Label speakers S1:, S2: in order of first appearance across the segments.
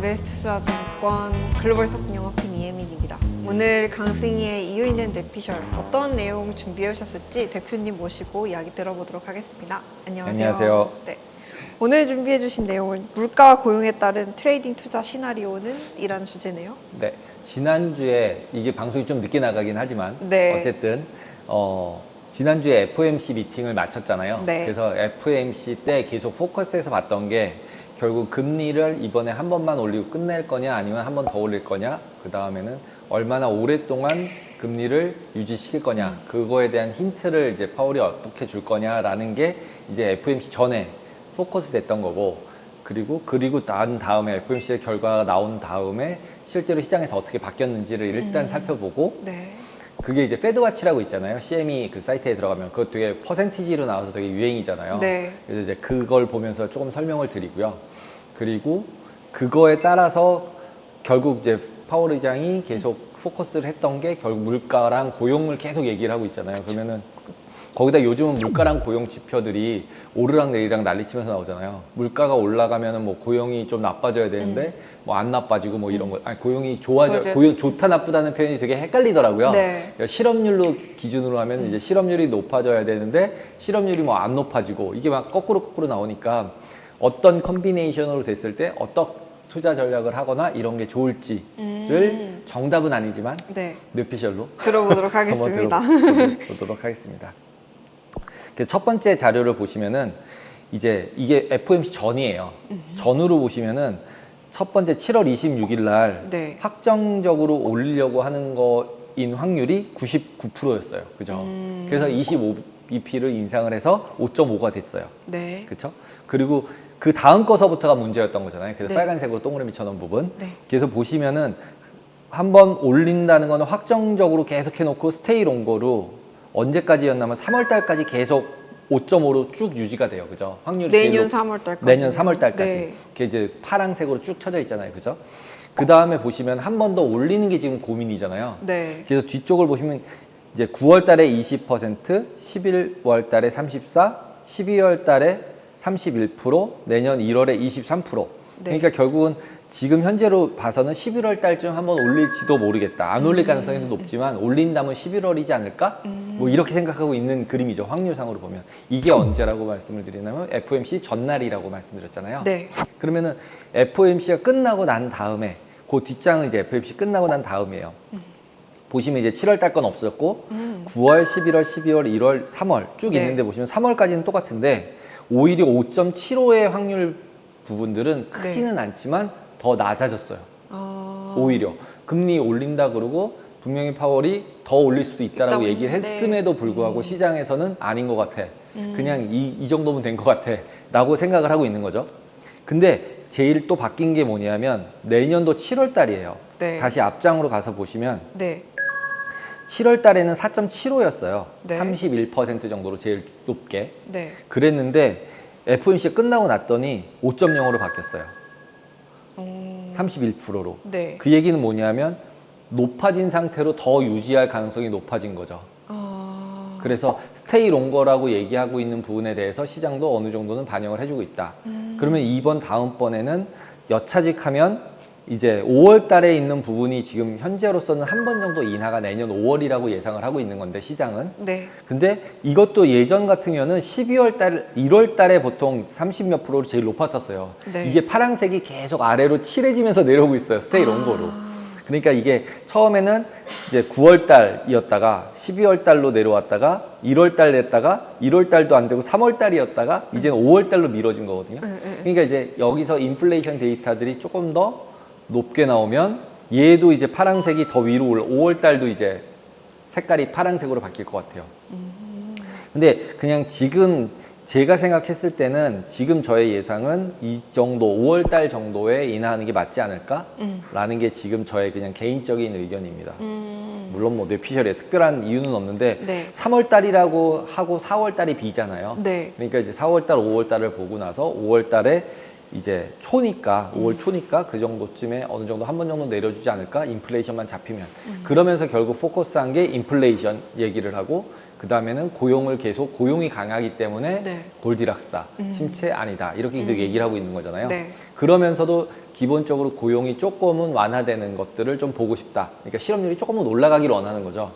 S1: 웨스트투자증권 글로벌 석영업팀 이혜민입니다. 오늘 강승희의 이유 있는 뇌피셜 어떤 내용 준비해 오셨을지 대표님 모시고 이야기 들어보도록 하겠습니다. 안녕하세요.
S2: 안녕하세요.
S1: 네. 오늘 준비해 주신 내용은 물가와 고용에 따른 트레이딩 투자 시나리오는 이라는 주제네요.
S2: 네, 지난주에 이게 방송이 좀 늦게 나가긴 하지만
S1: 네.
S2: 어쨌든 지난주에 FOMC 미팅을 마쳤잖아요.
S1: 네.
S2: 그래서 FOMC 때 계속 포커스해서 봤던 게 결국 금리를 이번에 한 번만 올리고 끝낼 거냐 아니면 한 번 더 올릴 거냐, 그 다음에는 얼마나 오랫동안 금리를 유지시킬 거냐, 그거에 대한 힌트를 이제 파월이 어떻게 줄 거냐라는 게 이제 FOMC 전에 포커스 됐던 거고, 그리고 난 다음에 FOMC의 결과가 나온 다음에 실제로 시장에서 어떻게 바뀌었는지를 일단 살펴보고,
S1: 네.
S2: 그게 이제 패드와치라고 있잖아요. CME 그 사이트에 들어가면 그거 되게 퍼센티지로 나와서 되게 유행이잖아요.
S1: 네.
S2: 그래서 이제 그걸 보면서 조금 설명을 드리고요. 그리고 그거에 따라서 결국 이제 파월 의장이 계속 포커스를 했던 게 결국 물가랑 고용을 계속 얘기를 하고 있잖아요. 그러면은 거기다 요즘은 물가랑 고용 지표들이 오르락 내리락 난리치면서 나오잖아요. 물가가 올라가면은 뭐 고용이 좀 나빠져야 되는데 뭐 안 나빠지고 뭐 이런 거, 아니 고용이 고용 좋다 나쁘다는 표현이 되게 헷갈리더라고요.
S1: 네.
S2: 그러니까 실업률로 기준으로 하면 이제 실업률이 높아져야 되는데 실업률이 뭐 안 높아지고 이게 막 거꾸로 나오니까 어떤 컨비네이션으로 됐을 때 어떤 투자 전략을 하거나 이런 게 좋을지를 정답은 아니지만
S1: 네.
S2: 뇌피셜로
S1: 들어보도록 하겠습니다.
S2: 한번 들어보도록 하겠습니다. 첫 번째 자료를 보시면은 이제 이게 FOMC 전이에요. 전으로 보시면은 첫 번째 7월 26일 날
S1: 네.
S2: 확정적으로 올리려고 하는 거인 확률이 99%였어요. 그죠? 그래서 25bp를 인상을 해서 5.5가 됐어요.
S1: 네.
S2: 그렇죠? 그리고 그 다음 거서부터가 문제였던 거잖아요. 그래서
S1: 네.
S2: 빨간색으로 동그라미 쳐놓은 부분.
S1: 네.
S2: 그래서 보시면은 한번 올린다는 거는 확정적으로 계속 해놓고 스테이 롱거로 언제까지였냐면 3월 달까지 계속 5.5로 쭉 유지가 돼요. 그죠? 확률이
S1: 내년
S2: 제일
S1: 3월 달까지.
S2: 내년 3월 달까지.
S1: 네.
S2: 그게 이제 파란색으로 쭉 쳐져 있잖아요. 그죠? 그 다음에 보시면 한 번 더 올리는 게 지금 고민이잖아요.
S1: 네.
S2: 그래서 뒤쪽을 보시면 이제 9월 달에 20%, 11월 달에 34, 12월 달에 31%, 내년 1월에 23%.
S1: 네.
S2: 그러니까 결국은 지금 현재로 봐서는 11월 달쯤 한번 올릴지도 모르겠다. 안 올릴 가능성이 높지만 올린다면 11월이지 않을까? 뭐 이렇게 생각하고 있는 그림이죠. 확률상으로 보면. 이게 언제라고 말씀을 드리냐면 FOMC 전날이라고 말씀드렸잖아요.
S1: 네.
S2: 그러면은 FOMC가 끝나고 난 다음에 그 뒷장은 이제 FOMC 끝나고 난 다음이에요. 보시면 이제 7월 달 건 없었고 9월, 11월, 12월, 1월, 3월 쭉
S1: 네.
S2: 있는데 보시면 3월까지는 똑같은데 오히려 5.75의 확률 부분들은 크지는 않지만 더 낮아졌어요. 오히려 금리 올린다 그러고 분명히 파월이 더 올릴 수도 있다라고 얘기를 했음에도 불구하고 시장에서는 아닌 것 같아. 그냥 이 정도면 된 것 같아 라고 생각을 하고 있는 거죠. 근데 제일 또 바뀐 게 뭐냐면 내년도 7월 달이에요.
S1: 네.
S2: 다시 앞장으로 가서 보시면
S1: 네.
S2: 7월 달에는 4.75였어요.
S1: 네.
S2: 31% 정도로 제일 높게.
S1: 네.
S2: 그랬는데 FOMC가 끝나고 났더니 5.0으로 바뀌었어요. 31%로.
S1: 네.
S2: 그 얘기는 뭐냐면 높아진 상태로 더 유지할 가능성이 높아진 거죠. 그래서 스테이 롱거라고 얘기하고 있는 부분에 대해서 시장도 어느 정도는 반영을 해주고 있다. 그러면 이번 다음번에는 여차직하면 이제 5월 달에 있는 부분이 지금 현재로서는 한 번 정도 인하가 내년 5월이라고 예상을 하고 있는 건데 시장은.
S1: 네.
S2: 근데 이것도 예전 같으면은 12월 달, 1월 달에 보통 30몇 프로로 제일 높았었어요.
S1: 네.
S2: 이게 파란색이 계속 아래로 칠해지면서 내려오고 있어요. 스테이 롱거로. 그러니까 이게 처음에는 이제 9월 달이었다가 12월 달로 내려왔다가 1월 달 됐다가 1월 달도 안 되고 3월 달이었다가 이제는 5월 달로 미뤄진 거거든요. 그러니까 이제 여기서 인플레이션 데이터들이 조금 더 높게 나오면 얘도 이제 파란색이 더 위로 올라 5월 달도 이제 색깔이 파란색으로 바뀔 것 같아요. 근데 그냥 지금 제가 생각했을 때는 지금 저의 예상은 이 정도 5월 달 정도에 인하하는 게 맞지 않을까? 라는 게 지금 저의 그냥 개인적인 의견입니다. 물론 뭐 뇌피셜에 특별한 이유는 없는데
S1: 네.
S2: 3월 달이라고 하고 4월 달이 비잖아요.
S1: 네.
S2: 그러니까 이제 4월 달, 5월 달을 보고 나서 5월 달에 이제 초니까 5월 초니까 그 정도쯤에 어느 정도 한 번 정도 내려주지 않을까? 인플레이션만 잡히면. 그러면서 결국 포커스한 게 인플레이션 얘기를 하고 그 다음에는 고용을 계속 고용이 강하기 때문에
S1: 네.
S2: 골디락스다. 침체 아니다. 이렇게 계속 얘기를 하고 있는 거잖아요.
S1: 네.
S2: 그러면서도 기본적으로 고용이 조금은 완화되는 것들을 좀 보고 싶다. 그러니까 실업률이 조금은 올라가기를 원하는 거죠.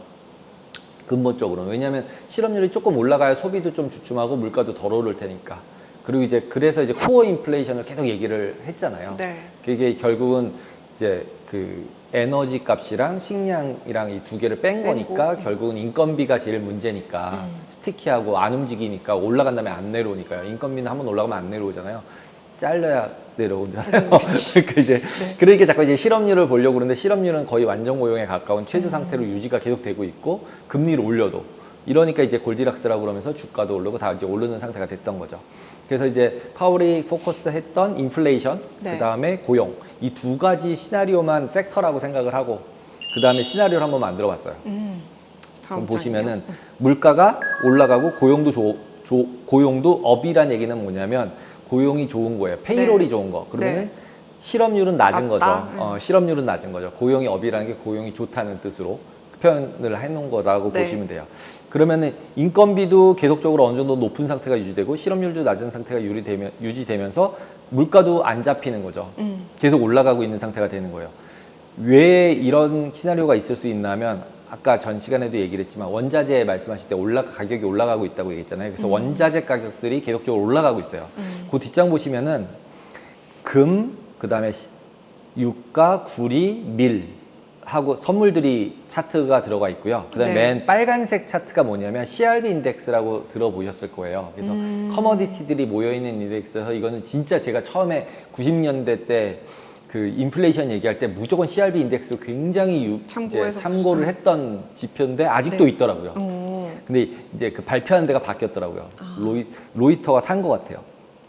S2: 근본적으로는. 왜냐하면 실업률이 조금 올라가야 소비도 좀 주춤하고 물가도 덜 오를 테니까. 그리고 이제 그래서 이제 코어 인플레이션을 계속 얘기를 했잖아요.
S1: 네.
S2: 그게 결국은 이제 그 에너지 값이랑 식량이랑 이 두 개를 뺀 거니까 결국은 인건비가 제일 문제니까 스티키하고 안 움직이니까 올라간 다음에 안 내려오니까요. 인건비는 한번 올라가면 안 내려오잖아요. 잘려야 내려오잖아요. 그러니까 이제 그러니까 자꾸 이제 실업률을 보려고 그러는데 실업률은 거의 완전 고용에 가까운 최저 상태로 유지가 계속 되고 있고 금리를 올려도 이러니까 이제 골디락스라고 그러면서 주가도 오르고 다 이제 오르는 상태가 됐던 거죠. 그래서 이제 파월이 포커스 했던 인플레이션,
S1: 네.
S2: 그 다음에 고용 이 두 가지 시나리오만 팩터라고 생각을 하고 그 다음에 시나리오를 한번 만들어 봤어요. 그럼 보시면은 물가가 올라가고 고용도 업이란 얘기는 뭐냐면 고용이 좋은 거예요. 페이롤이
S1: 네.
S2: 좋은 거. 그러면은
S1: 네.
S2: 실업률은 낮은
S1: 낮다.
S2: 거죠. 실업률은 낮은 거죠. 고용이 업이라는 게 고용이 좋다는 뜻으로 표현을 해놓은 거라고
S1: 네.
S2: 보시면 돼요. 그러면은 인건비도 계속적으로 어느 정도 높은 상태가 유지되고 실업률도 낮은 상태가 유지되면서 물가도 안 잡히는 거죠. 계속 올라가고 있는 상태가 되는 거예요. 왜 이런 시나리오가 있을 수 있나 하면 아까 전 시간에도 얘기를 했지만 원자재 말씀하실 때 가격이 올라가고 있다고 얘기했잖아요. 그래서 원자재 가격들이 계속적으로 올라가고 있어요. 그 뒷장 보시면은 금, 그 다음에 유가, 구리, 밀 하고 선물들이 차트가 들어가 있고요. 그 다음에
S1: 네.
S2: 맨 빨간색 차트가 뭐냐면 CRB 인덱스라고 들어보셨을 거예요. 그래서 커머디티들이 모여있는 인덱스에서 이거는 진짜 제가 처음에 90년대 때 그 인플레이션 얘기할 때 무조건 CRB 인덱스 굉장히 참고를 했던 지표인데 아직도
S1: 네.
S2: 있더라고요. 근데 이제 그 발표하는 데가 바뀌었더라고요. 로이터가 산 것 같아요.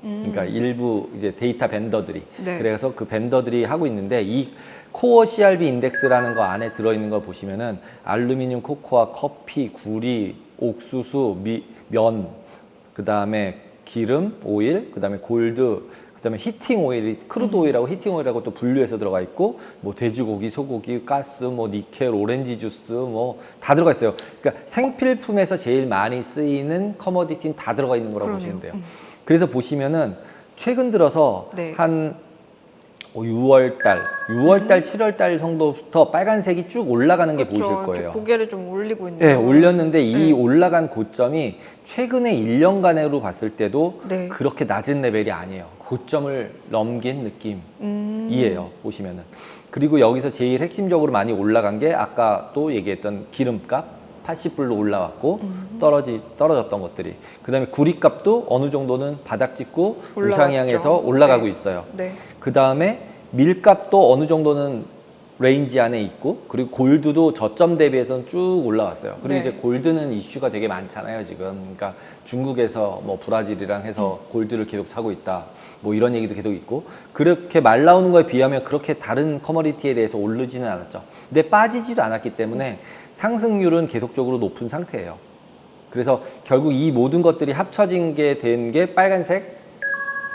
S2: 그러니까 일부 이제 데이터 벤더들이.
S1: 네.
S2: 그래서 그 벤더들이 하고 있는데 이 코어 CRB 인덱스라는 거 안에 들어있는 걸 보시면은 알루미늄, 코코아, 커피, 구리, 옥수수, 면, 그 다음에 기름, 오일, 그 다음에 골드, 그 다음에 히팅 오일이 크루드 오일하고 히팅 오일하고 또 분류해서 들어가 있고 뭐 돼지고기, 소고기, 가스, 뭐 니켈, 오렌지 주스 뭐 다 들어가 있어요. 그러니까 생필품에서 제일 많이 쓰이는 커머디티는 다 들어가 있는 거라고
S1: 그러네요.
S2: 보시면 돼요. 그래서 보시면은 최근 들어서
S1: 네.
S2: 한 6월달, 7월달 정도부터 빨간색이 쭉 올라가는 게 보이실
S1: 이렇게
S2: 거예요.
S1: 고개를 좀 올리고 있는.
S2: 네, 올렸는데 이
S1: 네.
S2: 올라간 고점이 최근에 1년간으로 봤을 때도
S1: 네.
S2: 그렇게 낮은 레벨이 아니에요. 고점을 넘긴 느낌이에요. 보시면은. 그리고 여기서 제일 핵심적으로 많이 올라간 게 아까 또 얘기했던 기름값 80불로 올라왔고 떨어졌던 것들이. 그 다음에 구리값도 어느 정도는 바닥 찍고
S1: 올라왔죠.
S2: 우상향해서 올라가고
S1: 네.
S2: 있어요.
S1: 네.
S2: 그 다음에 밀값도 어느 정도는 레인지 안에 있고 그리고 골드도 저점 대비해서는 쭉 올라왔어요. 그리고
S1: 네.
S2: 이제 골드는 이슈가 되게 많잖아요, 지금. 그러니까 중국에서 뭐 브라질이랑 해서 골드를 계속 사고 있다. 뭐 이런 얘기도 계속 있고 그렇게 말 나오는 거에 비하면 그렇게 다른 커머디티에 대해서 오르지는 않았죠. 근데 빠지지도 않았기 때문에 상승률은 계속적으로 높은 상태예요. 그래서 결국 이 모든 것들이 합쳐진 게 된 게 빨간색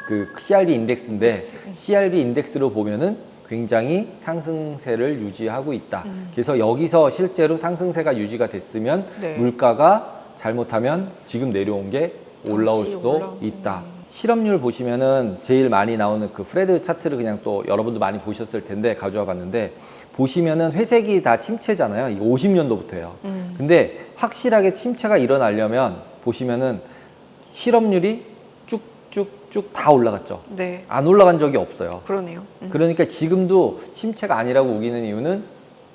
S2: 그 CRB 인덱스인데 CRB 인덱스로 보면은 굉장히 상승세를 유지하고 있다. 그래서 여기서 실제로 상승세가 유지가 됐으면
S1: 네.
S2: 물가가 잘못하면 지금 내려온 게 올라올
S1: 다시
S2: 수도 있다. 실업률 보시면은 제일 많이 나오는 그 프레드 차트를 그냥 또 여러분도 많이 보셨을 텐데 가져와 봤는데 보시면은 회색이 다 침체잖아요. 이거 50년도부터예요. 근데 확실하게 침체가 일어나려면 보시면은 실업률이 쭉쭉쭉 다 올라갔죠.
S1: 네.
S2: 안 올라간 적이 없어요.
S1: 그러네요.
S2: 그러니까 지금도 침체가 아니라고 우기는 이유는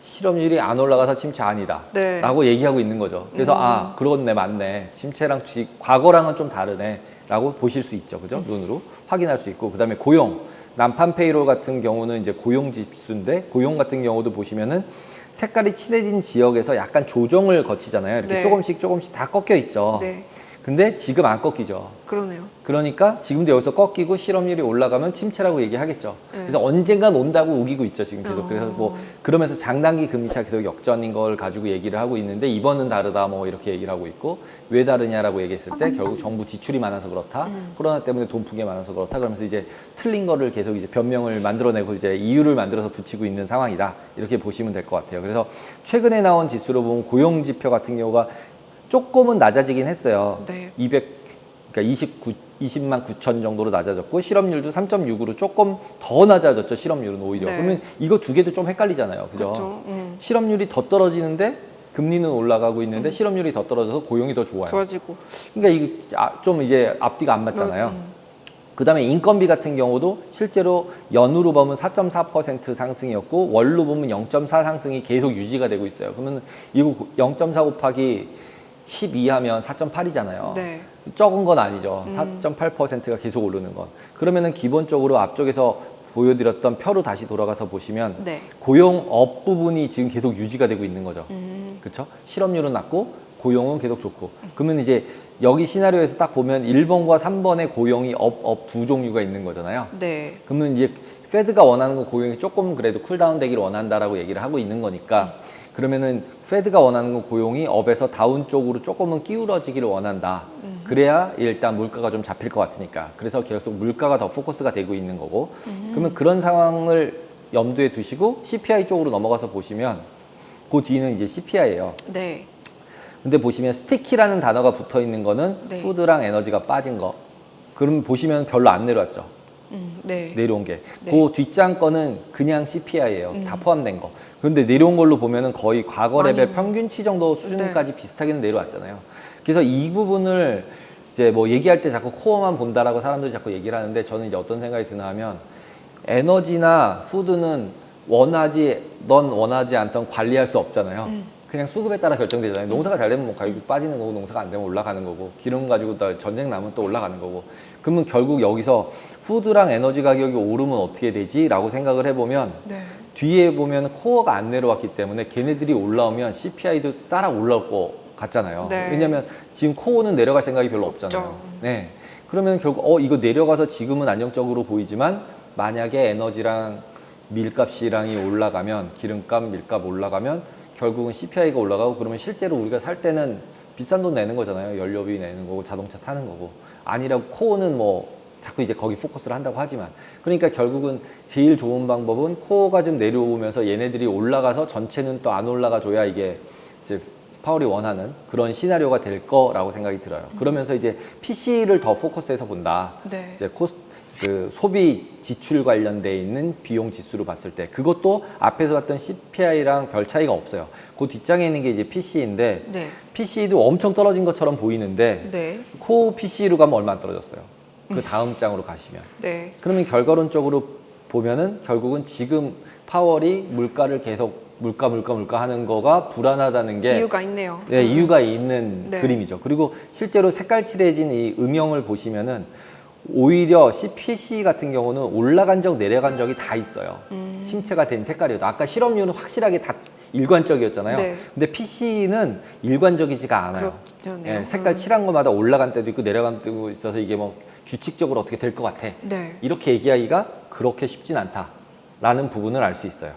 S2: 실업률이 안 올라가서 침체 아니다
S1: 네.
S2: 라고 얘기하고 있는 거죠. 그래서 아 그렇네 맞네 침체랑 과거랑은 좀 다르네 라고 보실 수 있죠. 그죠? 눈으로 확인할 수 있고 그 다음에 고용 난판 페이롤 같은 경우는 이제 고용 지수인데 고용 같은 경우도 보시면은 색깔이 칠해진 지역에서 약간 조정을 거치잖아요. 이렇게
S1: 네.
S2: 조금씩 다 꺾여 있죠.
S1: 네.
S2: 근데 지금 안 꺾이죠.
S1: 그러네요.
S2: 그러니까 지금도 여기서 꺾이고 실업률이 올라가면 침체라고 얘기하겠죠.
S1: 네.
S2: 그래서 언젠간 온다고 우기고 있죠, 지금 계속. 그래서 뭐
S1: 어.
S2: 그러면서 장단기 금리차 계속 역전인 걸 가지고 얘기를 하고 있는데 이번은 다르다 뭐 이렇게 얘기를 하고 있고 왜 다르냐라고 얘기했을 때 결국 정부 지출이 많아서 그렇다. 코로나 때문에 돈 푼 게 많아서 그렇다. 그러면서 이제 틀린 거를 계속 이제 변명을 만들어내고 이제 이유를 만들어서 붙이고 있는 상황이다. 이렇게 보시면 될 것 같아요. 그래서 최근에 나온 지수로 보면 고용 지표 같은 경우가 조금은 낮아지긴 했어요.
S1: 네.
S2: 그러니까 20만 9천 정도로 낮아졌고 실업률도 3.6으로 조금 더 낮아졌죠. 실업률은 오히려.
S1: 네.
S2: 그러면 이거 두 개도 좀 헷갈리잖아요. 그죠?
S1: 그렇죠.
S2: 실업률이 더 떨어지는데 금리는 올라가고 있는데 실업률이 더 떨어져서 고용이 더 좋아요.
S1: 좋아지고.
S2: 그러니까 이게 좀 이제 앞뒤가 안 맞잖아요. 그다음에 인건비 같은 경우도 실제로 연으로 보면 4.4% 상승이었고 월로 보면 0.4 상승이 계속 유지가 되고 있어요. 그러면 이거 0.4 곱하기 12 하면 4.8이잖아요.
S1: 네.
S2: 적은 건 아니죠. 4.8%가 계속 오르는 건. 그러면은 기본적으로 앞쪽에서 보여드렸던 표로 다시 돌아가서 보시면
S1: 네.
S2: 고용업 부분이 지금 계속 유지가 되고 있는 거죠. 그렇죠? 실업률은 낮고 고용은 계속 좋고. 그러면 이제 여기 시나리오에서 딱 보면 1번과 3번의 고용이 업 두 종류가 있는 거잖아요.
S1: 네.
S2: 그러면 이제 페드가 원하는 건 고용이 조금 그래도 쿨다운 되기를 원한다라고 얘기를 하고 있는 거니까 그러면은 페드가 원하는 건 고용이 업에서 다운 쪽으로 조금은 기울어지기를 원한다. 그래야 일단 물가가 좀 잡힐 것 같으니까. 그래서 계속 물가가 더 포커스가 되고 있는 거고. 그러면 그런 상황을 염두에 두시고 CPI 쪽으로 넘어가서 보시면 그 뒤는 이제 CPI예요.
S1: 네.
S2: 근데 보시면 스티키라는 단어가 붙어 있는 거는
S1: 네.
S2: 푸드랑 에너지가 빠진 거. 그럼 보시면 별로 안 내려왔죠.
S1: 네.
S2: 내려온 게.
S1: 네.
S2: 그 뒷장 거는 그냥 CPI예요. 다 포함된 거. 그런데 내려온 걸로 보면은 거의 과거 레벨
S1: 많이.
S2: 평균치 정도 수준까지 비슷하게는 내려왔잖아요. 그래서 이 부분을 이제 뭐 얘기할 때 자꾸 코어만 본다라고 사람들이 자꾸 얘기를 하는데 저는 이제 어떤 생각이 드나 하면 에너지나 푸드는 넌 원하지 않던 관리할 수 없잖아요. 그냥 수급에 따라 결정되잖아요. 농사가 잘 되면 뭐 가격이 빠지는 거고 농사가 안 되면 올라가는 거고 기름 가지고 전쟁 나면 또 올라가는 거고 그러면 결국 여기서 푸드랑 에너지 가격이 오르면 어떻게 되지? 라고 생각을 해보면
S1: 네.
S2: 뒤에 보면 코어가 안 내려왔기 때문에 걔네들이 올라오면 CPI도 따라 올라올 것 같잖아요.
S1: 네.
S2: 왜냐하면 지금 코어는 내려갈 생각이 별로 없잖아요.
S1: 없죠.
S2: 네. 그러면 결국 이거 내려가서 지금은 안정적으로 보이지만 만약에 에너지랑 밀값이랑이 올라가면 기름값, 밀값 올라가면 결국은 CPI가 올라가고 그러면 실제로 우리가 살 때는 비싼 돈 내는 거잖아요. 연료비 내는 거고 자동차 타는 거고 아니라고 코어는 뭐 자꾸 이제 거기 포커스를 한다고 하지만 그러니까 결국은 제일 좋은 방법은 코어가 좀 내려오면서 얘네들이 올라가서 전체는 또 안 올라가 줘야 이게 이제 파월이 원하는 그런 시나리오가 될 거라고 생각이 들어요. 그러면서 이제 PC를 더 포커스해서 본다.
S1: 네.
S2: 이제 그 소비 지출 관련돼 있는 비용 지수로 봤을 때 그것도 앞에서 봤던 CPI랑 별 차이가 없어요. 그 뒷장에 있는 게 이제 PC인데
S1: 네.
S2: PC도 엄청 떨어진 것처럼 보이는데
S1: 네.
S2: 코어 PC로 가면 얼마 안 떨어졌어요. 그 다음 장으로 가시면.
S1: 네.
S2: 그러면 결과론적으로 보면은 결국은 지금 파월이 물가를 계속 물가 하는 거가 불안하다는 게
S1: 이유가 있네요.
S2: 네, 이유가 있는
S1: 네.
S2: 그림이죠. 그리고 실제로 색깔 칠해진 이 음영을 보시면은 오히려 CPC 같은 경우는 올라간 적 내려간 적이 다 있어요. 침체가 된 색깔이어도 아까 실업률은 확실하게 다 일관적이었잖아요.
S1: 네.
S2: 근데 PC는 일관적이지가 않아요.
S1: 그렇네요.
S2: 예, 색깔 칠한 것마다 올라간 때도 있고 내려간 때도 있어서 이게 뭐 규칙적으로 어떻게 될 것 같아.
S1: 네.
S2: 이렇게 얘기하기가 그렇게 쉽진 않다라는 부분을 알 수 있어요.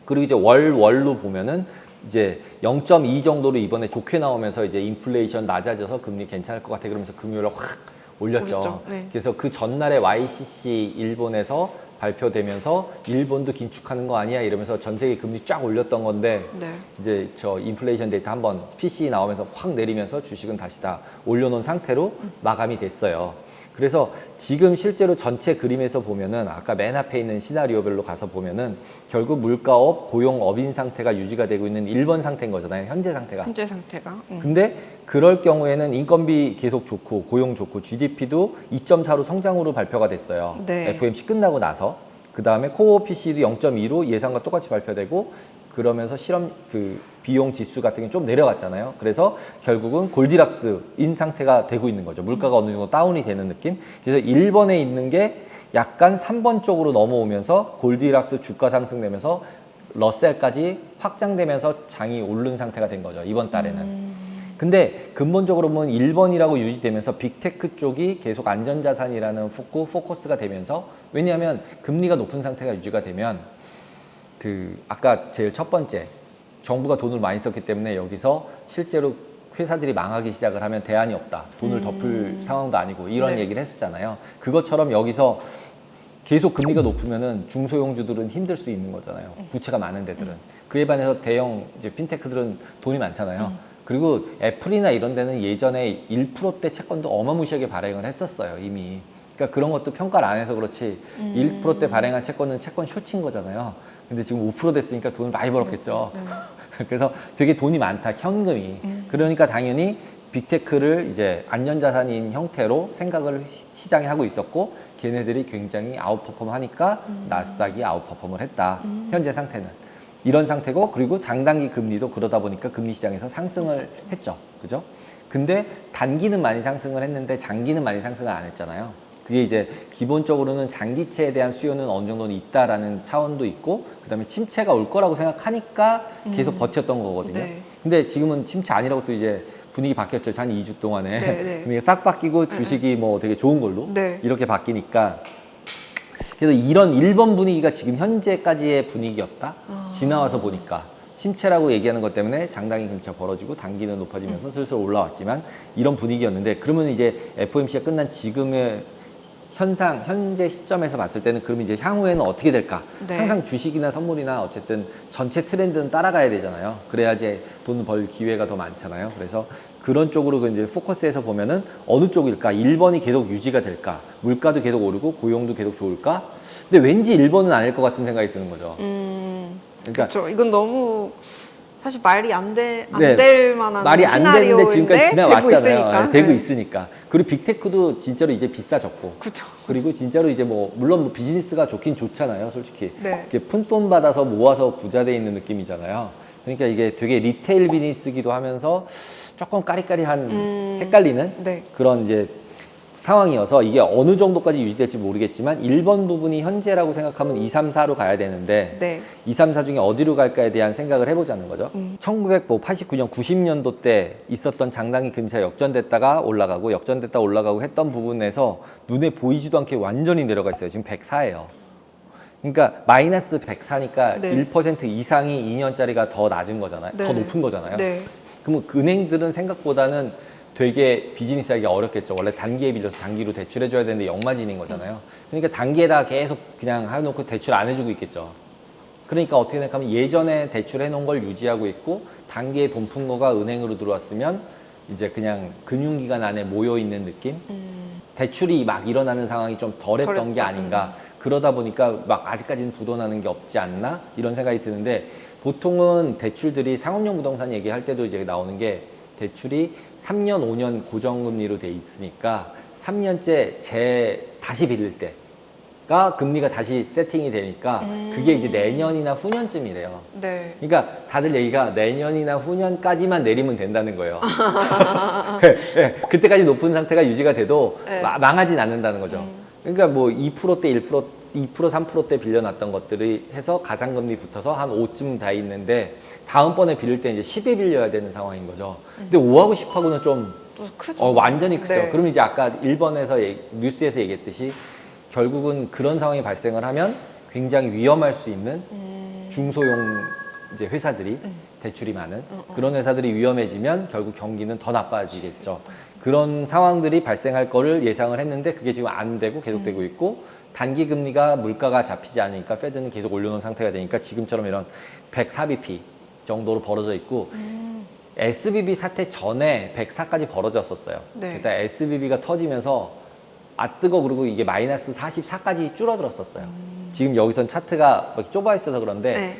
S2: 그리고 이제 월로 보면은 이제 0.2 정도로 이번에 좋게 나오면서 이제 인플레이션 낮아져서 금리 괜찮을 것 같아 그러면서 금요일에 확 올렸죠.
S1: 네.
S2: 그래서 그 전날에 YCC 일본에서 발표되면서 일본도 긴축하는 거 아니야 이러면서 전 세계 금리 쫙 올렸던 건데
S1: 네.
S2: 이제 저 인플레이션 데이터 한번 PC 나오면서 확 내리면서 주식은 다시 다 올려놓은 상태로 마감이 됐어요. 그래서 지금 실제로 전체 그림에서 보면은 아까 맨 앞에 있는 시나리오별로 가서 보면은 결국 물가업, 고용업인 상태가 유지가 되고 있는 1번 상태인 거잖아요. 현재 상태가.
S1: 현재 상태가.
S2: 근데 그럴 경우에는 인건비 계속 좋고 고용 좋고 GDP도 2.4로 성장으로 발표가 됐어요.
S1: 네.
S2: FOMC 끝나고 나서. 그 다음에 코어 PC도 0.2로 예상과 똑같이 발표되고 그러면서 그 비용 지수 같은 게 좀 내려갔잖아요. 그래서 결국은 골디락스인 상태가 되고 있는 거죠. 물가가 어느 정도 다운이 되는 느낌. 그래서 1번에 있는 게 약간 3번 쪽으로 넘어오면서 골디락스 주가 상승되면서 러셀까지 확장되면서 장이 오른 상태가 된 거죠. 이번 달에는. 근데 근본적으로 보면 1번이라고 유지되면서 빅테크 쪽이 계속 안전자산이라는 포커스가 되면서 왜냐하면 금리가 높은 상태가 유지가 되면 아까 제일 첫 번째 정부가 돈을 많이 썼기 때문에 여기서 실제로 회사들이 망하기 시작을 하면 대안이 없다. 돈을 덮을 상황도 아니고 이런
S1: 네.
S2: 얘기를 했었잖아요. 그것처럼 여기서 계속 금리가 높으면은 중소형주들은 힘들 수 있는 거잖아요. 부채가 많은 데들은. 그에 반해서 대형 이제 핀테크들은 돈이 많잖아요. 그리고 애플이나 이런 데는 예전에 1%대 채권도 어마무시하게 발행을 했었어요, 이미. 그러니까 그런 것도 평가를 안 해서 그렇지 1%대 발행한 채권은 채권 쇼친 거잖아요. 근데 지금 5% 됐으니까 돈을 많이 벌었겠죠. 그래서 되게 돈이 많다, 현금이. 그러니까 당연히 빅테크를 이제 안전자산인 형태로 생각을 시장에 하고 있었고, 걔네들이 굉장히 아웃퍼폼 하니까 나스닥이 아웃퍼폼을 했다. 현재 상태는. 이런 상태고, 그리고 장단기 금리도 그러다 보니까 금리 시장에서 상승을 했죠. 그죠? 근데 단기는 많이 상승을 했는데 장기는 많이 상승을 안 했잖아요. 그게 이제 기본적으로는 장기채에 대한 수요는 어느 정도는 있다라는 차원도 있고, 그 다음에 침체가 올 거라고 생각하니까 계속 버텼던 거거든요.
S1: 네.
S2: 근데 지금은 침체 아니라고 또 이제 분위기 바뀌었죠. 한 2주 동안에.
S1: 네, 네.
S2: 분위기가 싹 바뀌고 주식이 뭐 되게 좋은 걸로
S1: 네.
S2: 이렇게 바뀌니까. 그래서 이런 1번 분위기가 지금 현재까지의 분위기였다. 지나와서 보니까. 침체라고 얘기하는 것 때문에 장단기 금리가 벌어지고 단기는 높아지면서 슬슬 올라왔지만 이런 분위기였는데, 그러면 이제 FOMC가 끝난 지금의 현재 시점에서 봤을 때는 그러면 이제 향후에는 어떻게 될까?
S1: 네.
S2: 항상 주식이나 선물이나 어쨌든 전체 트렌드는 따라가야 되잖아요. 그래야지 돈 벌 기회가 더 많잖아요. 그래서 그런 쪽으로 이제 포커스해서 보면은 어느 쪽일까? 1번이 계속 유지가 될까? 물가도 계속 오르고 고용도 계속 좋을까? 근데 왠지 1번은 아닐 것 같은 생각이 드는 거죠. 그러니까
S1: 그렇죠. 이건 너무 사실 말이 안 될 만한
S2: 말이 안 되는데 지금까지 지나왔잖아요.
S1: 있으니까.
S2: 네, 되고
S1: 네.
S2: 있으니까. 그리고 빅테크도 진짜로 이제 비싸졌고.
S1: 그렇죠.
S2: 그리고 진짜로 이제 뭐 물론 뭐 비즈니스가 좋긴 좋잖아요, 솔직히.
S1: 네.
S2: 이렇게 푼돈 받아서 모아서 부자 돼 있는 느낌이잖아요. 그러니까 이게 되게 리테일 비즈니스기도 하면서 조금 까리까리한 헷갈리는
S1: 네.
S2: 그런 이제 상황이어서 이게 어느 정도까지 유지될지 모르겠지만 1번 부분이 현재라고 생각하면 2, 3, 4로 가야 되는데
S1: 네.
S2: 2, 3, 4 중에 어디로 갈까에 대한 생각을 해보자는 거죠. 1989년, 90년도 때 있었던 장단기 금리가 역전됐다가 올라가고 역전됐다 올라가고 했던 부분에서 눈에 보이지도 않게 완전히 내려가 있어요. 지금 104예요. 그러니까 마이너스 104니까
S1: 네.
S2: 1% 이상이 2년짜리가 더 낮은 거잖아요.
S1: 네.
S2: 더 높은 거잖아요.
S1: 네.
S2: 그러면 은행들은 생각보다는 되게 비즈니스 하기가 어렵겠죠. 원래 단기에 빌려서 장기로 대출해줘야 되는데 역마진인 거잖아요. 그러니까 단기에다 계속 그냥 해놓고 대출 안 해주고 있겠죠. 그러니까 어떻게 생각하면 예전에 대출해놓은 걸 유지하고 있고 단기에 돈 푼 거가 은행으로 들어왔으면 이제 그냥 금융기관 안에 모여있는 느낌? 대출이 막 일어나는 상황이 좀 덜했던 게 아닌가. 그러다 보니까 막 아직까지는 부도나는 게 없지 않나? 이런 생각이 드는데, 보통은 대출들이 상업용 부동산 얘기할 때도 이제 나오는 게 대출이 3년, 5년 고정금리로 돼 있으니까 3년째 다시 빌릴 때가 금리가 다시 세팅이 되니까 그게 이제 내년이나 후년쯤이래요.
S1: 네.
S2: 그러니까 다들 얘기가 내년이나 후년까지만 내리면 된다는 거예요. 네, 그때까지 높은 상태가 유지가 돼도
S1: 네.
S2: 망하진 않는다는 거죠. 그러니까 뭐 2%대 1%, 2%, 3%대 빌려놨던 것들이 해서 가상금리 붙어서 한 5쯤 다 있는데 다음번에 빌릴 때 이제 10에 빌려야 되는 상황인 거죠. 근데 5하고 10하고는 좀
S1: 또 크죠.
S2: 완전히 크죠.
S1: 네.
S2: 그러면 이제 아까 1번에서 뉴스에서 얘기했듯이 결국은 그런 상황이 발생을 하면 굉장히 위험할 수 있는 중소형 이제 회사들이 대출이 많은 그런 회사들이 위험해지면 결국 경기는 더 나빠지겠죠. 그런 상황들이 발생할 거를 예상을 했는데 그게 지금 안 되고 계속되고 있고, 단기 금리가 물가가 잡히지 않으니까 페드는 계속 올려놓은 상태가 되니까 지금처럼 이런 104bp 정도로 벌어져 있고, SBB 사태 전에 104까지 벌어졌었어요.
S1: 네.
S2: 그때 SBB가 터지면서 뜨거, 그리고 이게 마이너스 44까지 줄어들었었어요. 지금 여기선 차트가 막 좁아 있어서 그런데
S1: 네.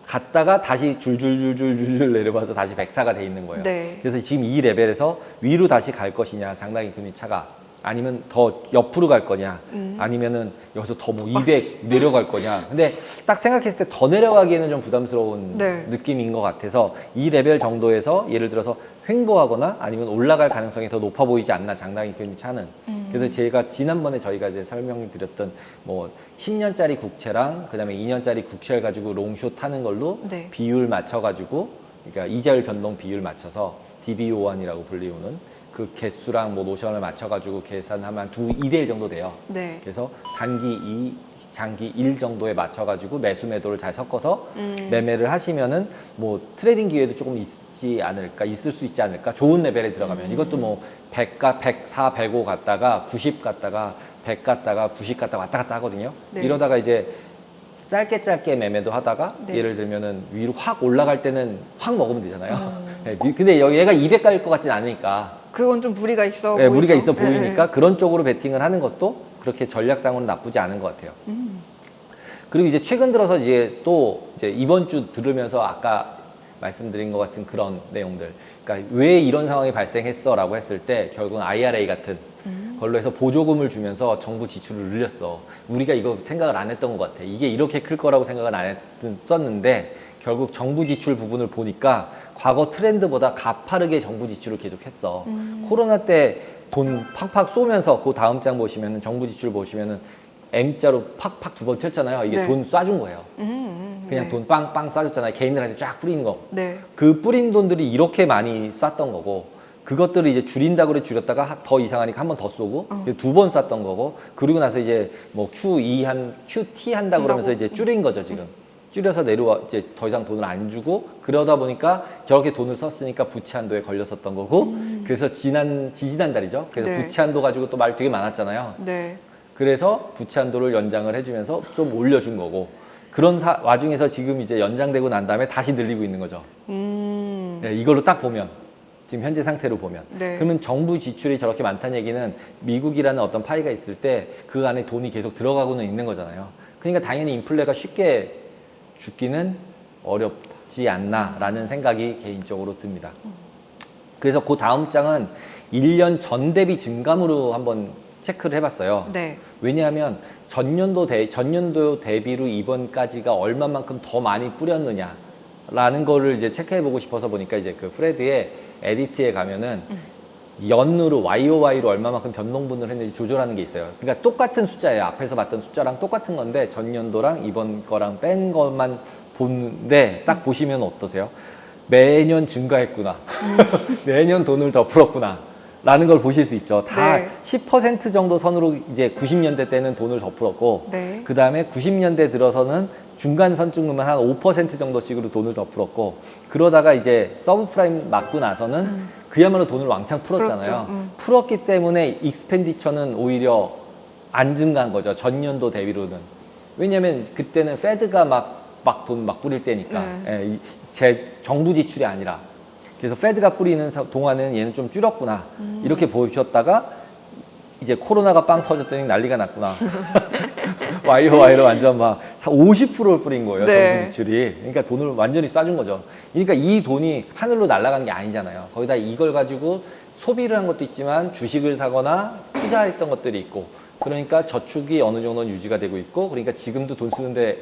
S2: 갔다가 다시 줄줄줄줄줄 내려봐서 다시 104가 돼 있는 거예요.
S1: 네.
S2: 그래서 지금 이 레벨에서 위로 다시 갈 것이냐, 장단기 금리 차가, 아니면 더 옆으로 갈 거냐, 아니면은 여기서 더 뭐 200 내려갈 거냐. 근데 딱 생각했을 때 더 내려가기에는 좀 부담스러운
S1: 네.
S2: 느낌인 것 같아서 이 레벨 정도에서 예를 들어서 횡보하거나 아니면 올라갈 가능성이 더 높아 보이지 않나, 장단기 금리 차는. 그래서 제가 지난번에 저희가 이제 설명드렸던 뭐 10년짜리 국채랑 그다음에 2년짜리 국채를 가지고 롱숏 타는 걸로
S1: 네.
S2: 비율 맞춰가지고, 그러니까 이자율 변동 비율 맞춰서 DBO1이라고 불리우는 그 개수랑 뭐 노션을 맞춰가지고 계산하면 2대1 정도 돼요.
S1: 네.
S2: 그래서 단기 2, 장기 1 정도에 맞춰가지고 매수 매도를 잘 섞어서 매매를 하시면은 뭐 트레이딩 기회도 조금 있을 수 있지 않을까. 좋은 레벨에 들어가면 이것도 뭐 100가 104, 105 갔다가 90 갔다가 100 갔다가 90 갔다가 왔다 갔다 하거든요.
S1: 네.
S2: 이러다가 이제 짧게 매매도 하다가
S1: 네.
S2: 예를 들면은 위로 확 올라갈 때는 확 먹으면 되잖아요. 근데 얘가 200 갈 것 같진 않으니까.
S1: 그건 좀 무리가 있어
S2: 네,
S1: 보이죠.
S2: 무리가 있어
S1: 네,
S2: 보이니까 그런 쪽으로 베팅을 하는 것도 그렇게 전략상으로는 나쁘지 않은 것 같아요. 그리고 이제 최근 들어서 이제 또 이제 이번 주 들으면서 아까 말씀드린 것 같은 그런 내용들. 그러니까 왜 이런 상황이 발생했어라고 했을 때 결국은 IRA 같은 걸로 해서 보조금을 주면서 정부 지출을 늘렸어. 우리가 이거 생각을 안 했던 것 같아. 이게 이렇게 클 거라고 생각은 안 했었는데 결국 정부 지출 부분을 보니까 과거 트렌드보다 가파르게 정부 지출을 계속했어. 코로나 때 돈 팍팍 쏘면서 그 다음 장 보시면은 정부 지출 보시면은 M자로 팍팍 두 번 튀었잖아요. 이게
S1: 네.
S2: 돈 쏴준 거예요. 그냥
S1: 네.
S2: 돈 빵빵 쏴줬잖아요. 개인들한테 쫙 뿌리는 거.
S1: 네.
S2: 그 뿌린 돈들이 이렇게 많이 쐈던 거고 그것들을 이제 줄인다고 그래 줄였다가 더 이상하니까 한 번 더 쏘고 두 번 쐈던 거고 그리고 나서 이제 뭐 QT 한다 그러면서 이제 줄인 거죠 지금. 줄여서 내려와 이제 더 이상 돈을 안 주고 그러다 보니까 저렇게 돈을 썼으니까 부채 한도에 걸렸었던 거고 그래서 지지난달이죠. 그래서
S1: 네.
S2: 부채 한도 가지고 또 말 되게 많았잖아요.
S1: 네.
S2: 그래서 부채 한도를 연장을 해주면서 좀 올려준 거고 그런 와중에서 지금 이제 연장되고 난 다음에 다시 늘리고 있는 거죠. 네, 이걸로 딱 보면 지금 현재 상태로 보면
S1: 네.
S2: 그러면 정부 지출이 저렇게 많다는 얘기는 미국이라는 어떤 파이가 있을 때 그 안에 돈이 계속 들어가고는 있는 거잖아요. 그러니까 당연히 인플레가 쉽게 죽기는 어렵지 않나라는 생각이 개인적으로 듭니다. 그래서 그 다음 장은 1년 전 대비 증감으로 한번 체크를 해봤어요.
S1: 네.
S2: 왜냐하면 전년도 대비로 이번까지가 얼마만큼 더 많이 뿌렸느냐라는 거를 이제 체크해보고 싶어서 보니까 이제 그 프레드의 에디트에 가면은 연으로 YOY로 얼마만큼 변동분을 했는지 조절하는 게 있어요. 그러니까 똑같은 숫자예요. 앞에서 봤던 숫자랑 똑같은 건데 전년도랑 이번 거랑 뺀 것만 보는데 딱 보시면 어떠세요? 매년 증가했구나. 매년 돈을 더 풀었구나. 라는 걸 보실 수 있죠. 다
S1: 네.
S2: 10% 정도 선으로 이제 90년대 때는 돈을 더 풀었고
S1: 네.
S2: 그 다음에 90년대 들어서는 중간 선증금은 한 5% 정도씩으로 돈을 더 풀었고 그러다가 이제 서브프라임 맞고 나서는 그야말로 돈을 왕창 풀었잖아요.
S1: 풀었죠.
S2: 풀었기 때문에 익스펜디처는 오히려 안 증가한 거죠. 전년도 대비로는. 왜냐면 그때는 페드가 막 돈 막 뿌릴 때니까.
S1: 네.
S2: 정부 지출이 아니라. 그래서 페드가 뿌리는 동안은 얘는 좀 줄였구나. 이렇게 보셨다가 이제 코로나가 빵 터졌더니 난리가 났구나. YOY로 완전 막 50%를 뿌린 거예요.
S1: 네.
S2: 정부 지출이. 그러니까 돈을 완전히 쏴준 거죠. 그러니까 이 돈이 하늘로 날아간 게 아니잖아요. 거기다 이걸 가지고 소비를 한 것도 있지만 주식을 사거나 투자했던 것들이 있고 그러니까 저축이 어느 정도는 유지가 되고 있고 그러니까 지금도 돈 쓰는데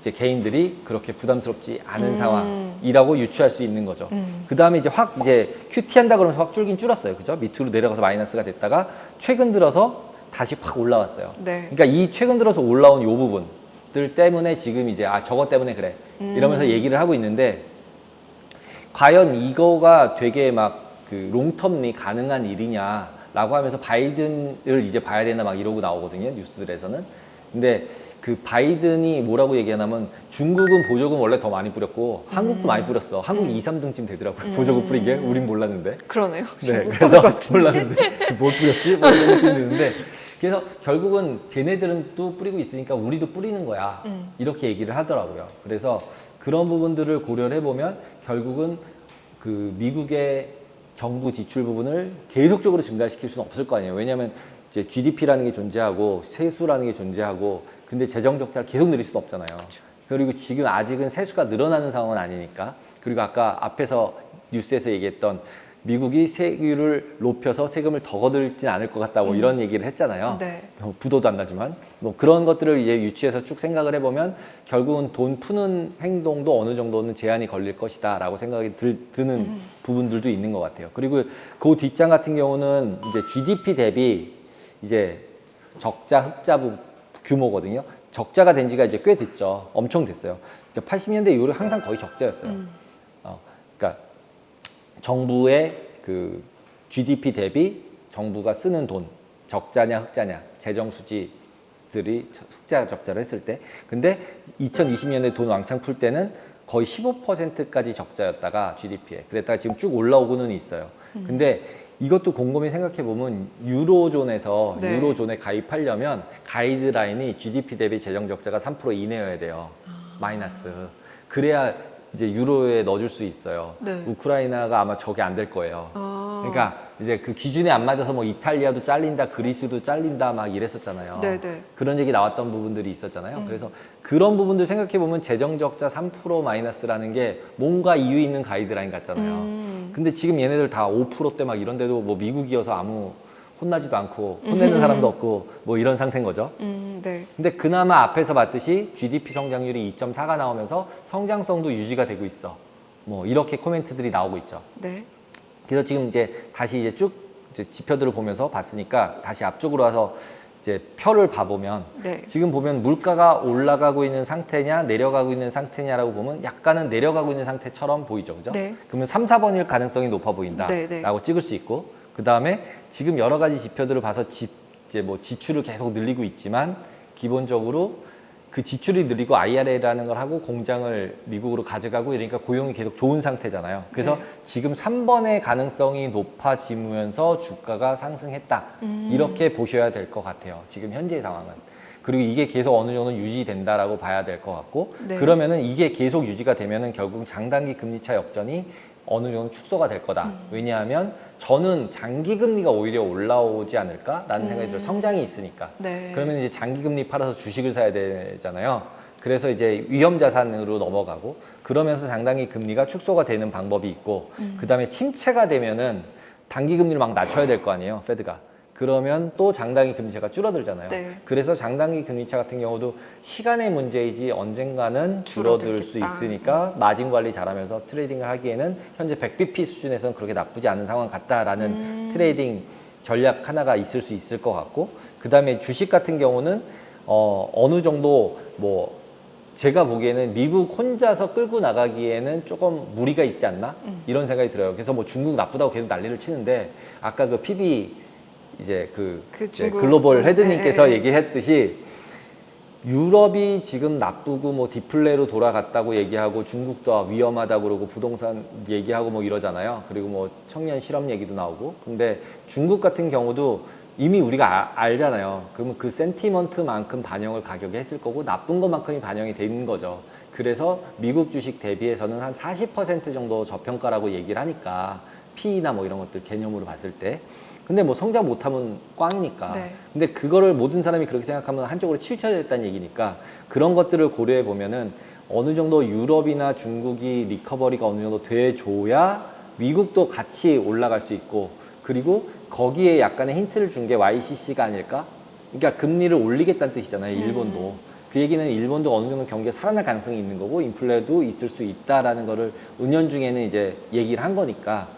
S2: 이제 개인들이 그렇게 부담스럽지 않은 상황이라고 유추할 수 있는 거죠. 그 다음에 이제 확 이제 QT 한다 그러면서 확 줄긴 줄었어요. 그죠? 밑으로 내려가서 마이너스가 됐다가 최근 들어서 다시 확 올라왔어요.
S1: 네.
S2: 그러니까 이 최근 들어서 올라온 요 부분들 때문에 지금 이제 저거 때문에 그래. 이러면서 얘기를 하고 있는데 과연 이거가 되게 막 그 롱텀리 가능한 일이냐라고 하면서 바이든을 이제 봐야 되나 막 이러고 나오거든요. 뉴스들에서는. 근데 그 바이든이 뭐라고 얘기하냐면 중국은 보조금 원래 더 많이 뿌렸고 한국도 많이 뿌렸어. 한국 2, 3등쯤 되더라고요. 보조금 뿌린 게. 우린 몰랐는데.
S1: 그러네요.
S2: 네, 그래서 몰랐는데 뭘 뿌렸지? 뭐 이런 느낌이 드는데 그래서 결국은 쟤네들은 또 뿌리고 있으니까 우리도 뿌리는 거야. 이렇게 얘기를 하더라고요. 그래서 그런 부분들을 고려를 해보면 결국은 그 미국의 정부 지출 부분을 계속적으로 증가시킬 수는 없을 거 아니에요. 왜냐하면 이제 GDP라는 게 존재하고 세수라는 게 존재하고 근데 재정 적자를 계속 늘릴 수는 없잖아요. 그렇죠. 그리고 지금 아직은 세수가 늘어나는 상황은 아니니까. 그리고 아까 앞에서 뉴스에서 얘기했던 미국이 세율을 높여서 세금을 더 거들진 않을 것 같다 뭐 이런 얘기를 했잖아요.
S1: 네.
S2: 부도도 안 나지만 뭐 그런 것들을 이제 유추해서 쭉 생각을 해보면 결국은 돈 푸는 행동도 어느 정도는 제한이 걸릴 것이다라고 생각이 드는 부분들도 있는 것 같아요. 그리고 그 뒷장 같은 경우는 이제 GDP 대비 이제 적자 흑자 규모거든요. 적자가 된 지가 이제 꽤 됐죠. 엄청 됐어요. 그러니까 80년대 이후로 항상 거의 적자였어요. 그러니까 정부의 그 GDP 대비 정부가 쓰는 돈 적자냐 흑자냐 재정 수지들이 흑자 적자를 했을 때 근데 2020년에 돈 왕창 풀 때는 거의 15%까지 적자였다가 GDP에 그랬다가 지금 쭉 올라오고는 있어요. 근데 이것도 곰곰이 생각해 보면 유로존에서
S1: 네.
S2: 유로존에 가입하려면 가이드라인이 GDP 대비 재정 적자가 3% 이내여야 돼요. 마이너스. 그래야 이제 유로에 넣어줄 수 있어요.
S1: 네.
S2: 우크라이나가 아마 저게 안 될 거예요.
S1: 아.
S2: 그러니까 이제 그 기준에 안 맞아서 뭐 이탈리아도 잘린다, 그리스도 잘린다 막 이랬었잖아요.
S1: 네네.
S2: 그런 얘기 나왔던 부분들이 있었잖아요. 그래서 그런 부분들 생각해 보면 재정 적자 3% 마이너스라는 게 뭔가 이유 있는 가이드라인 같잖아요. 근데 지금 얘네들 다 5%대 막 이런데도 뭐 미국이어서 아무 혼나지도 않고 혼내는 사람도 없고 뭐 이런 상태인 거죠.
S1: 네.
S2: 근데 그나마 앞에서 봤듯이 GDP 성장률이 2.4가 나오면서 성장성도 유지가 되고 있어. 뭐 이렇게 코멘트들이 나오고 있죠.
S1: 네.
S2: 그래서 지금 이제 다시 이제 쭉 이제 지표들을 보면서 봤으니까 다시 앞쪽으로 와서 이제 표를 봐보면
S1: 네.
S2: 지금 보면 물가가 올라가고 있는 상태냐 내려가고 있는 상태냐라고 보면 약간은 내려가고 있는 상태처럼 보이죠. 그죠?
S1: 네.
S2: 그러면 3, 4번일 가능성이 높아 보인다
S1: 네, 네.
S2: 라고 찍을 수 있고 그 다음에 지금 여러 가지 지표들을 봐서 이제 뭐 지출을 계속 늘리고 있지만 기본적으로 그 지출이 늘리고 IRA라는 걸 하고 공장을 미국으로 가져가고 이러니까 고용이 계속 좋은 상태잖아요. 그래서
S1: 네.
S2: 지금 3번의 가능성이 높아지면서 주가가 상승했다. 이렇게 보셔야 될 것 같아요. 지금 현재 상황은. 그리고 이게 계속 어느 정도 유지된다라고 봐야 될 것 같고
S1: 네.
S2: 그러면은 이게 계속 유지가 되면은 결국 장단기 금리차 역전이 어느 정도 축소가 될 거다. 왜냐하면 저는 장기 금리가 오히려 올라오지 않을까라는 생각이 들어요. 성장이 있으니까.
S1: 네.
S2: 그러면 이제 장기 금리 팔아서 주식을 사야 되잖아요. 그래서 이제 위험 자산으로 넘어가고 그러면서 장단기 금리가 축소가 되는 방법이 있고 그다음에 침체가 되면은 단기 금리를 막 낮춰야 될 거 아니에요, 페드가. 그러면 또 장단기 금리차가 줄어들잖아요.
S1: 네.
S2: 그래서 장단기 금리차 같은 경우도 시간의 문제이지 언젠가는 줄어들 수
S1: 줄어들겠다.
S2: 있으니까 마진 관리 잘하면서 트레이딩을 하기에는 현재 100bp 수준에서는 그렇게 나쁘지 않은 상황 같다라는 트레이딩 전략 하나가 있을 수 있을 것 같고 그 다음에 주식 같은 경우는 어느 정도 뭐 제가 보기에는 미국 혼자서 끌고 나가기에는 조금 무리가 있지 않나 이런 생각이 들어요. 그래서 뭐 중국 나쁘다고 계속 난리를 치는데 아까 그 PB 이제 이제
S1: 중국
S2: 글로벌 헤드님께서
S1: 네, 네.
S2: 얘기했듯이 유럽이 지금 나쁘고 뭐 디플레로 돌아갔다고 얘기하고 중국도 위험하다고 그러고 부동산 얘기하고 뭐 이러잖아요. 그리고 뭐 청년 실업 얘기도 나오고. 근데 중국 같은 경우도 이미 우리가 알잖아요. 그러면 그 센티먼트만큼 반영을 가격에 했을 거고 나쁜 것만큼이 반영이 되는 거죠. 그래서 미국 주식 대비해서는 한 40% 정도 저평가라고 얘기를 하니까 P나 뭐 이런 것들 개념으로 봤을 때. 근데 뭐 성장 못하면 꽝이니까.
S1: 네.
S2: 근데 그거를 모든 사람이 그렇게 생각하면 한쪽으로 치우쳐야 됐다는 얘기니까 그런 것들을 고려해 보면은 어느 정도 유럽이나 중국이 리커버리가 어느 정도 돼줘야 미국도 같이 올라갈 수 있고 그리고 거기에 약간의 힌트를 준 게 YCC가 아닐까? 그러니까 금리를 올리겠다는 뜻이잖아요. 일본도. 그 얘기는 일본도 어느 정도 경기가 살아날 가능성이 있는 거고 인플레도 있을 수 있다라는 거를 은연중에는 이제 얘기를 한 거니까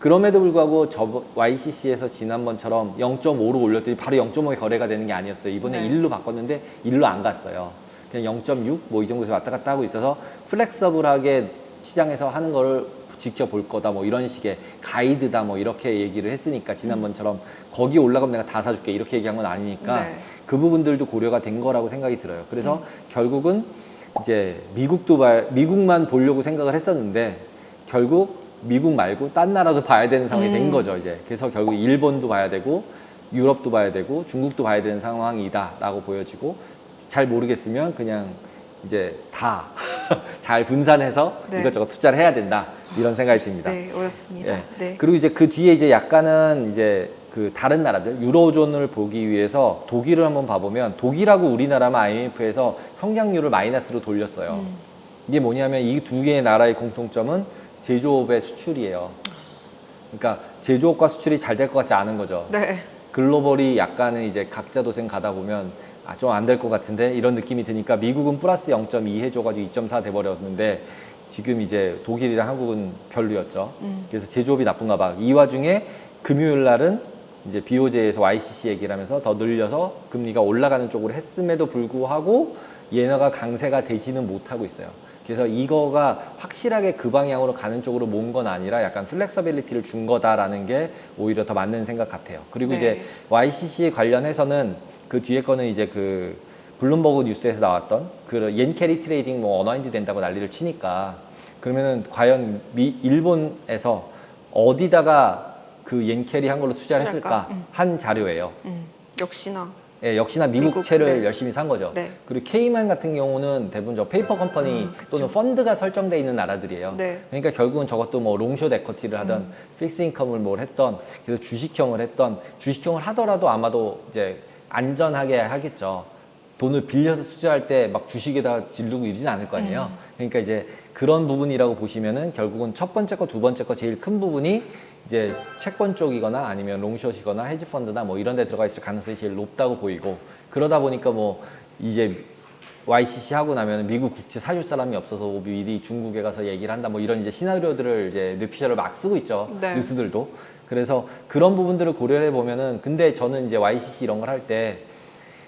S2: 그럼에도 불구하고 YCC에서 지난번처럼 0.5로 올렸더니 바로 0.5에 거래가 되는 게 아니었어요. 이번에
S1: 네.
S2: 1로 바꿨는데 1로 안 갔어요. 그냥 0.6 뭐 이 정도에서 왔다 갔다 하고 있어서 플렉서블하게 시장에서 하는 거를 지켜볼 거다 뭐 이런 식의 가이드다 뭐 이렇게 얘기를 했으니까 지난번처럼 거기 올라가면 내가 다 사줄게 이렇게 얘기한 건 아니니까
S1: 네.
S2: 그 부분들도 고려가 된 거라고 생각이 들어요. 그래서 결국은 이제 미국만 보려고 생각을 했었는데 결국 미국 말고 딴 나라도 봐야 되는 상황이 된 거죠, 이제. 그래서 결국 일본도 봐야 되고, 유럽도 봐야 되고, 중국도 봐야 되는 상황이다라고 보여지고, 잘 모르겠으면 그냥 이제 다 잘 분산해서
S1: 네.
S2: 이것저것 투자를 해야 된다. 이런 생각이 듭니다.
S1: 네, 어렵습니다.
S2: 예.
S1: 네.
S2: 그리고 이제 그 뒤에 이제 약간은 이제 그 다른 나라들, 유로존을 보기 위해서 독일을 한번 봐보면 독일하고 우리나라만 IMF에서 성장률을 마이너스로 돌렸어요. 이게 뭐냐면 이 두 개의 나라의 공통점은 제조업의 수출이에요. 그러니까 제조업과 수출이 잘 될 것 같지 않은 거죠.
S1: 네.
S2: 글로벌이 약간은 이제 각자 도생 가다 보면 좀 안 될 것 같은데 이런 느낌이 드니까 미국은 플러스 0.2 해줘가지고 2.4 돼버렸는데 지금 이제 독일이랑 한국은 별로였죠. 그래서 제조업이 나쁜가 봐. 이 와중에 금요일 날은 이제 BOJ에서 YCC 얘기를 하면서 더 늘려서 금리가 올라가는 쪽으로 했음에도 불구하고 예너가 강세가 되지는 못하고 있어요. 그래서 이거가 확실하게 그 방향으로 가는 쪽으로 모은 건 아니라 약간 플렉서빌리티를 준 거다라는 게 오히려 더 맞는 생각 같아요. 그리고
S1: 네.
S2: 이제 YCC 관련해서는 그 뒤에 거는 이제 그 블룸버그 뉴스에서 나왔던 그 옌캐리 트레이딩 뭐 어나인드 된다고 난리를 치니까 그러면은 과연 일본에서 어디다가 그 옌캐리 한 걸로 투자를 했을까
S1: 투자할까?
S2: 한 자료예요.
S1: 역시나.
S2: 예, 역시나 미국채를
S1: 네.
S2: 열심히 산 거죠.
S1: 네.
S2: 그리고 케이만 같은 경우는 대부분 저 페이퍼 컴퍼니 또는 펀드가 설정돼 있는 나라들이에요.
S1: 네.
S2: 그러니까 결국은 저것도 뭐 롱숏 에쿼티를 하던 픽스 인컴을 뭘 했던 그래서 주식형을 했던 주식형을 하더라도 아마도 이제 안전하게 하겠죠. 돈을 빌려서 투자할 때 막 주식에다 지르고 이러진 않을 거 아니에요. 그러니까 이제 그런 부분이라고 보시면은 결국은 첫 번째 거, 두 번째 거 제일 큰 부분이 이제 채권 쪽이거나 아니면 롱숏이거나 헤지펀드나 뭐 이런 데 들어가 있을 가능성이 제일 높다고 보이고 그러다 보니까 뭐 이제 YCC 하고 나면 미국 국채 사줄 사람이 없어서 미리 중국에 가서 얘기를 한다 뭐 이런 이제 시나리오들을 이제 뇌피셜을 막 쓰고 있죠.
S1: 네.
S2: 뉴스들도. 그래서 그런 부분들을 고려해 보면은 근데 저는 이제 YCC 이런 걸 할 때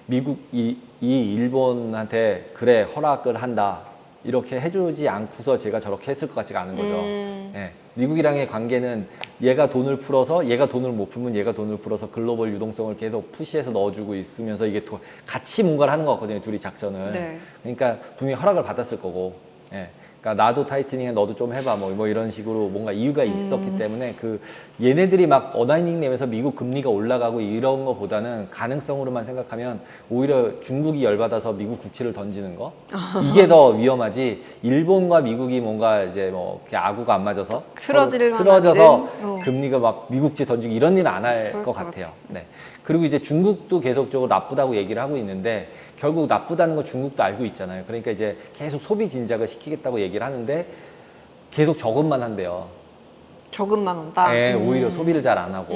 S2: 미국 이 일본한테 그래 허락을 한다 이렇게 해주지 않고서 제가 저렇게 했을 것 같지가 않은 거죠. 예. 미국이랑의 관계는 얘가 돈을 풀어서 얘가 돈을 못 풀면 얘가 돈을 풀어서 글로벌 유동성을 계속 푸시해서 넣어주고 있으면서 이게 같이 뭔가를 하는 것 같거든요. 둘이 작전을.
S1: 네.
S2: 그러니까 분명히 허락을 받았을 거고. 예. 그러니까 나도 타이트닝해 너도 좀 해봐 뭐 이런 식으로 뭔가 이유가 있었기 때문에 그 얘네들이 막 어나닝 내면서 미국 금리가 올라가고 이런 거보다는 가능성으로만 생각하면 오히려 중국이 열받아서 미국 국채를 던지는 거 이게 더 위험하지. 일본과 미국이 뭔가 이제 뭐 이렇게 아구가 안 맞아서 틀어져서 금리가 막 미국채 던지고 이런 일은 안 할 것 같아요. 네. 그리고 이제 중국도 계속적으로 나쁘다고 얘기를 하고 있는데 결국 나쁘다는 거 중국도 알고 있잖아요. 그러니까 이제 계속 소비 진작을 시키겠다고 얘기를 하는데 계속 저금만 한대요.
S1: 저금만 한다.
S2: 네, 오히려 소비를 잘 안 하고.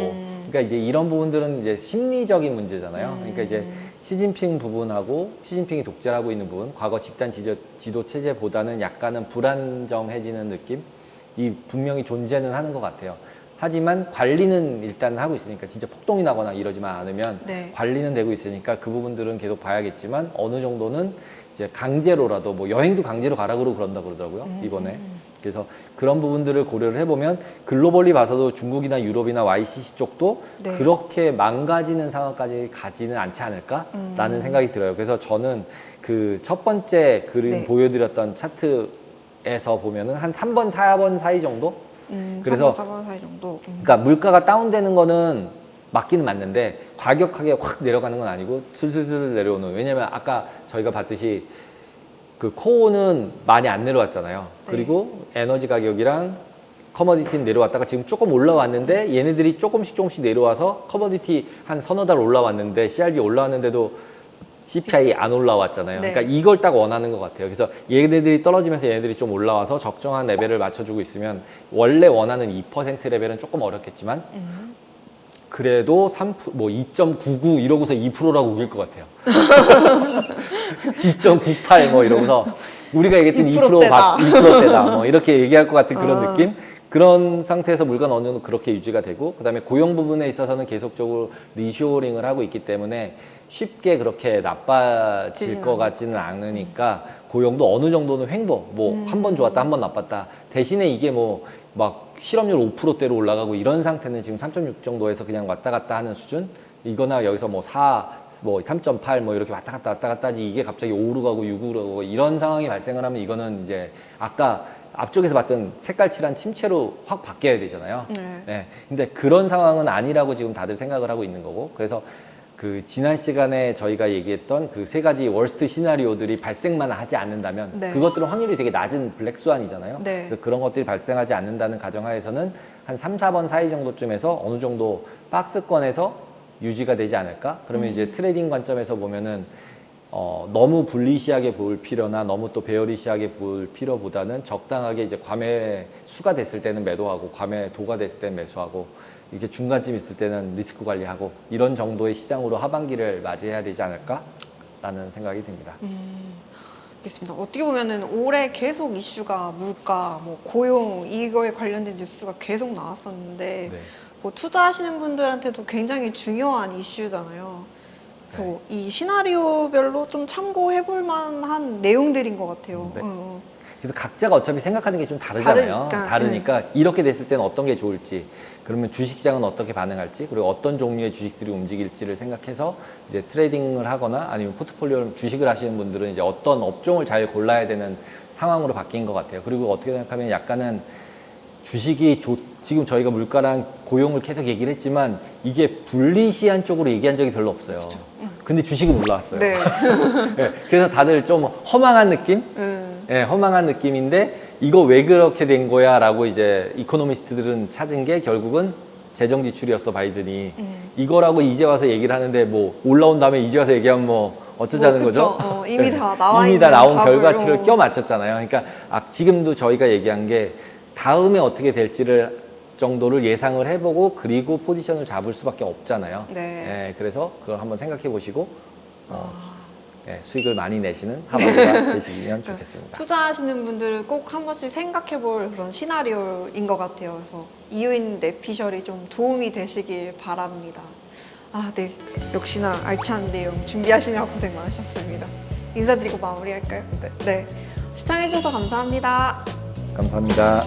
S2: 그러니까 이제 이런 부분들은 이제 심리적인 문제잖아요. 그러니까 이제 시진핑 부분하고 시진핑이 독재를 하고 있는 부분, 과거 집단 지도 체제보다는 약간은 불안정해지는 느낌? 이 분명히 존재는 하는 것 같아요. 하지만 관리는 일단 하고 있으니까 진짜 폭동이 나거나 이러지만 않으면
S1: 네.
S2: 관리는 되고 있으니까 그 부분들은 계속 봐야겠지만 어느 정도는 이제 강제로라도 뭐 여행도 강제로 가라 그런다 그러더라고요 이번에. 그래서 그런 부분들을 고려를 해보면 글로벌리 봐서도 중국이나 유럽이나 YCC 쪽도
S1: 네.
S2: 그렇게 망가지는 상황까지 가지는 않지 않을까라는 생각이 들어요. 그래서 저는 그 첫 번째 그림
S1: 네.
S2: 보여드렸던 차트에서 보면은 한 3번, 4번 사이 정도? 그래서
S1: 3번, 4번 사이 정도.
S2: 그러니까 물가가 다운되는 거는 맞기는 맞는데 과격하게 확 내려가는 건 아니고 슬슬슬 내려오는. 왜냐면 아까 저희가 봤듯이 그 코어는 많이 안 내려왔잖아요.
S1: 네.
S2: 그리고 에너지 가격이랑 커머디티는 내려왔다가 지금 조금 올라왔는데 얘네들이 조금씩 내려와서 커머디티 한 서너 달 올라왔는데 CRB 올라왔는데도 CPI 안 올라왔잖아요.
S1: 네.
S2: 그러니까 이걸 딱 원하는 것 같아요. 그래서 얘네들이 떨어지면서 얘네들이 좀 올라와서 적정한 레벨을 맞춰주고 있으면 원래 원하는 2% 레벨은 조금 어렵겠지만 그래도 2.99 이러고서 2%라고 우길 것 같아요. 2.98 뭐 이러고서 우리가 얘기했던 2%대다 뭐 이렇게 얘기할 것 같은 그런 느낌? 그런 상태에서 물건 어느 정도 그렇게 유지가 되고 그다음에 고용 부분에 있어서는 계속적으로 리쇼링을 하고 있기 때문에 쉽게 그렇게 나빠질 것 같지는 않으니까 고용도 어느 정도는 횡보 뭐 한 번 좋았다 한 번 나빴다 대신에 이게 뭐 막 실업률 5%대로 올라가고 이런 상태는 지금 3.6 정도에서 그냥 왔다 갔다 하는 수준 이거나 여기서 뭐 4, 뭐 3.8 뭐 이렇게 왔다 갔다 하지 이게 갑자기 5로 가고 6으로 가고 이런 상황이 발생을 하면 이거는 이제 아까 앞쪽에서 봤던 색깔 칠한 침체로 확 바뀌어야 되잖아요. 네. 근데 그런 상황은 아니라고 지금 다들 생각을 하고 있는 거고 그래서 그 지난 시간에 저희가 얘기했던 그 세 가지 월스트 시나리오들이 발생만 하지 않는다면
S1: 네.
S2: 그것들은 확률이 되게 낮은 블랙스완이잖아요.
S1: 네.
S2: 그래서 그런 것들이 발생하지 않는다는 가정하에서는 한 3, 4번 사이 정도쯤에서 어느 정도 박스권에서 유지가 되지 않을까? 그러면 이제 트레이딩 관점에서 보면은 너무 불리시하게 볼 필요나 너무 또 베어리시하게 볼 필요보다는 적당하게 이제 과매 수가 됐을 때는 매도하고 과매 도가 됐을 때는 매수하고 이렇게 중간쯤 있을 때는 리스크 관리하고 이런 정도의 시장으로 하반기를 맞이해야 되지 않을까라는 생각이 듭니다.
S1: 알겠습니다. 어떻게 보면은 올해 계속 이슈가 물가, 뭐 고용 이거에 관련된 뉴스가 계속 나왔었는데
S2: 네.
S1: 뭐 투자하시는 분들한테도 굉장히 중요한 이슈잖아요. 그래서 이 시나리오별로 좀 참고해볼 만한 내용들인 것 같아요.
S2: 네. 그래서 각자가 어차피 생각하는 게 좀 다르잖아요. 다르니까 이렇게 됐을 때는 어떤 게 좋을지, 그러면 주식시장은 어떻게 반응할지, 그리고 어떤 종류의 주식들이 움직일지를 생각해서 이제 트레이딩을 하거나 아니면 포트폴리오 주식을 하시는 분들은 이제 어떤 업종을 잘 골라야 되는 상황으로 바뀐 것 같아요. 그리고 어떻게 생각하면 약간은 주식이 지금 저희가 물가랑 고용을 계속 얘기를 했지만 이게 불리시한 쪽으로 얘기한 적이 별로 없어요. 근데 주식은 올라왔어요.
S1: 네.
S2: 예, 그래서 다들 좀 허망한 느낌? 예, 허망한 느낌인데 이거 왜 그렇게 된 거야? 라고 이제 이코노미스트들은 찾은 게 결국은 재정 지출이었어, 바이든이. 이거라고 이제 와서 얘기를 하는데 뭐 올라온 다음에 이제 와서 얘기하면 뭐 어쩌자는
S1: 그쵸.
S2: 거죠?
S1: 이미 다 나와
S2: 이미 다
S1: 있는
S2: 나온
S1: 답을,
S2: 결과치를 껴 맞췄잖아요. 그러니까 지금도 저희가 얘기한 게 다음에 어떻게 될지를 정도를 예상을 해보고 그리고 포지션을 잡을 수밖에 없잖아요.
S1: 네.
S2: 예, 그래서 그걸 한번 생각해 보시고 예, 수익을 많이 내시는 하반기가 되시면 좋겠습니다.
S1: 투자하시는 분들은 꼭 한 번씩 생각해 볼 그런 시나리오인 것 같아요. 그래서 이유인 내피셜이 좀 도움이 되시길 바랍니다. 아, 네. 역시나 알찬 내용 준비하시느라 고생 많으셨습니다. 인사드리고 마무리할까요?
S2: 네.
S1: 네. 시청해주셔서 감사합니다.
S2: 감사합니다.